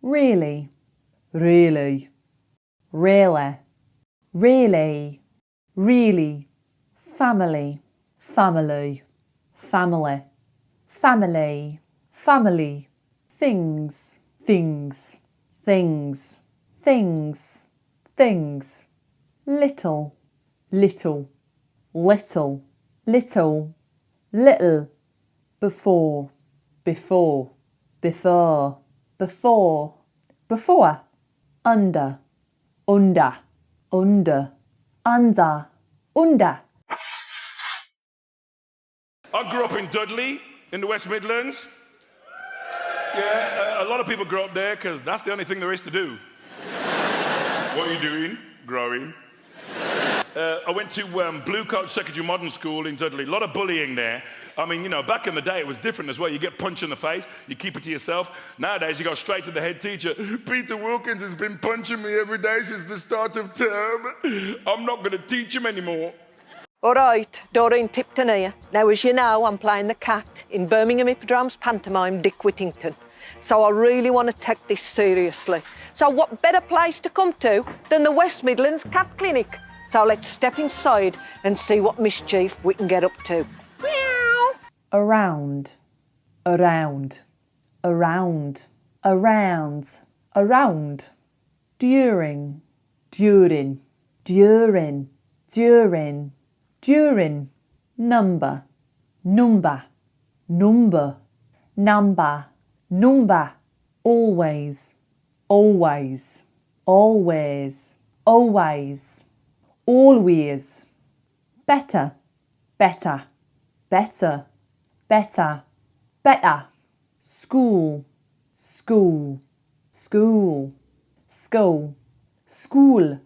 really, really, really, really, really, family, family, family, family, family, things, things, things, things, things, little, little, little, little, little, before, before, before, before, before, under, under, under, under, under. I grew up in Dudley, in the West Midlands. Yeah, a lot of people grow up there because that's the only thing there is to do. What are you doing? Growing. I went to Blue Coat Secondary Modern School in Dudley. A lot of bullying there. I mean, you know, back in the day, it was different as well. You get punched in the face, you keep it to yourself. Nowadays, you go straight to the head teacher. Peter Wilkins has been punching me every day since the start of term. I'm not going to teach him anymore. All right, Doreen Tipton here. Now, as you know, I'm playing the cat in Birmingham Hippodrome's pantomime Dick Whittington. So I really want to take this seriously. So what better place to come to than the West Midlands Cat Clinic? So let's step inside and see what mischief we can get up to. Meow. Around, around, around, around, around. During, during, during, during, during. Number, number, number, number, number. Always, always, always, always, always. Better, better, better, better, better. School, school, school, school, school.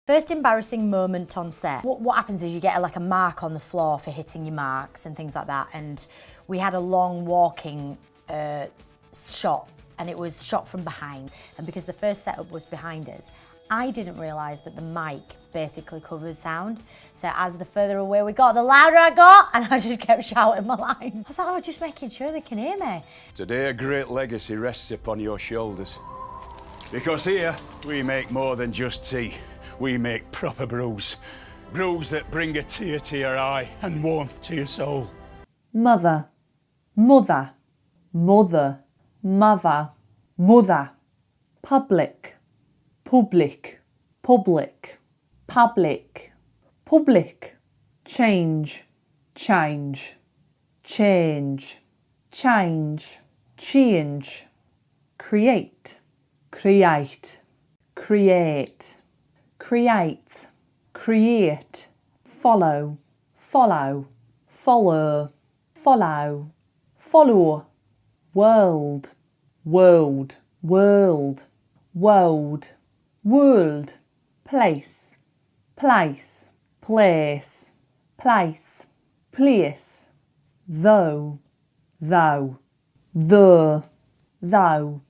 First embarrassing moment on set. What happens is you get like a mark on the floor for hitting your marks and things like that. And we had a long walking shot, and it was shot from behind. And because the first setup was behind us, I didn't realise that the mic basically covers sound. So as the further away we got, the louder I got, and I just kept shouting my lines. I was like, oh, just making sure they can hear me. Today a great legacy rests upon your shoulders. Because here, we make more than just tea. We make proper brews. Brews that bring a tear to your eye and warmth to your soul. Mother, mother, mother, mother, mother. Public, public, public, public, public. Change, change, change, change, change. Create, create, create, create, create. Follow, follow, follow, follow, follow. World, world, world, world, world. Place, place, place, place, place. Though, thou, the, thou,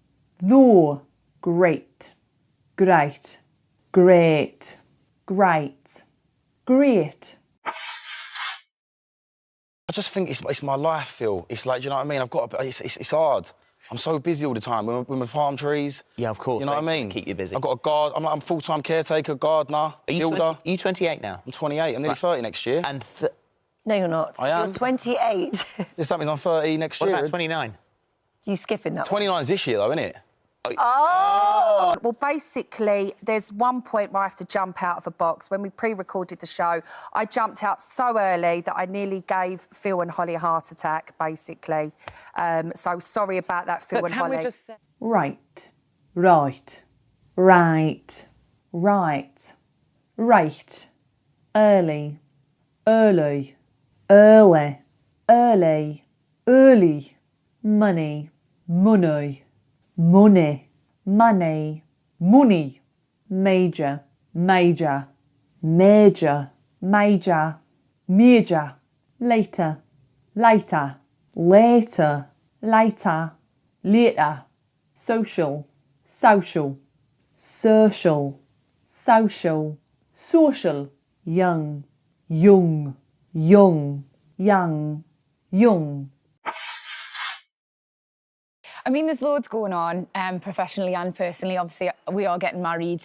though. Great, great, great, great, great. I just think it's my life, Phil. It's like, do you know what I mean? I've got it's hard. I'm so busy all the time with my palm trees. Yeah, of course. You know what I mean? Keep you busy. I've got a guard. I'm full-time caretaker, gardener, builder. Are you 28 now? I'm 28. I'm nearly 30 next year. And No, you're not. I am. You're 28. Yes, that means I'm 30 next what year. about 29? You skipping that one? 29's this year, though, isn't it? Oh! Well, basically, there's one point where I have to jump out of a box. When we pre-recorded the show, I jumped out so early that I nearly gave Phil and Holly a heart attack, basically. So sorry about that, Phil and Holly. Can we just say... Right, right, right, right, right. Early, early, early, early, early. Money, money, money, money, money. Major, major, major, major, major. Later, later, later, later, later. Social, social, social, social, social. Young, young, young, young, young. I mean, there's loads going on, professionally and personally. Obviously, we are getting married,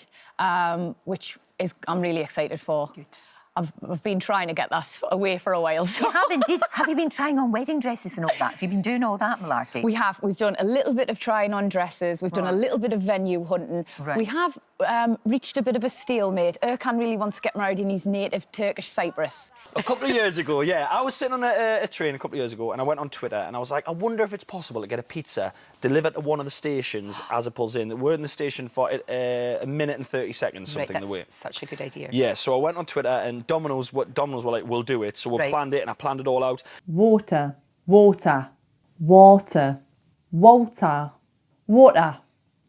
which I'm really excited for. Good. I've been trying to get that away for a while. So. You have indeed. Have you been trying on wedding dresses and all that? Have you been doing all that malarkey? We have. We've done a little bit of trying on dresses. We've done a little bit of venue hunting. Right. We have reached a bit of a stalemate. Erkan really wants to get married in his native Turkish Cyprus. A couple of years ago, yeah, I was sitting on a train a couple of years ago and I went on Twitter and I was like, I wonder if it's possible to get a pizza delivered to one of the stations as it pulls in. We're in the station for a minute and 30 seconds, something the way. That's such a good idea. Yeah, so I went on Twitter and Domino's were like, we'll do it. So we planned it and I planned it all out. Water, water, water, water, water,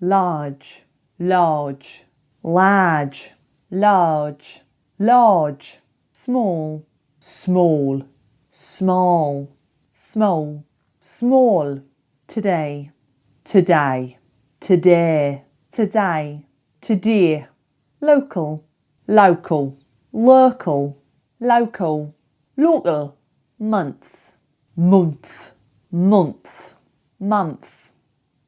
large, large, large, large, large, small, small, small, small, small, today, today, today, today, today, local, local, local, local, local, month, month, month, month,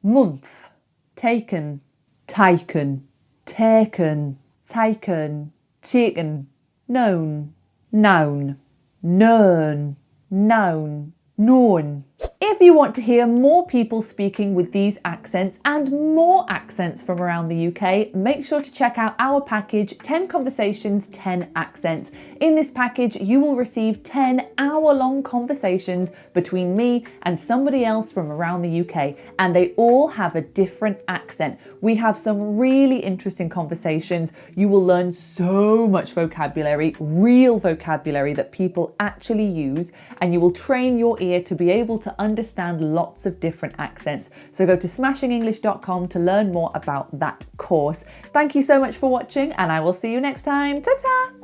month, taken, taken, taken, taken, taken, known, known, known, known, known. If you want to hear more people speaking with these accents and more accents from around the UK, make sure to check out our package, 10 Conversations, 10 Accents. In this package, you will receive 10 hour-long conversations between me and somebody else from around the UK, and they all have a different accent. We have some really interesting conversations. You will learn so much vocabulary, real vocabulary that people actually use, and you will train your ear to be able to understand lots of different accents. So go to smashingenglish.com to learn more about that course. Thank you so much for watching, and I will see you next time. Ta-ta!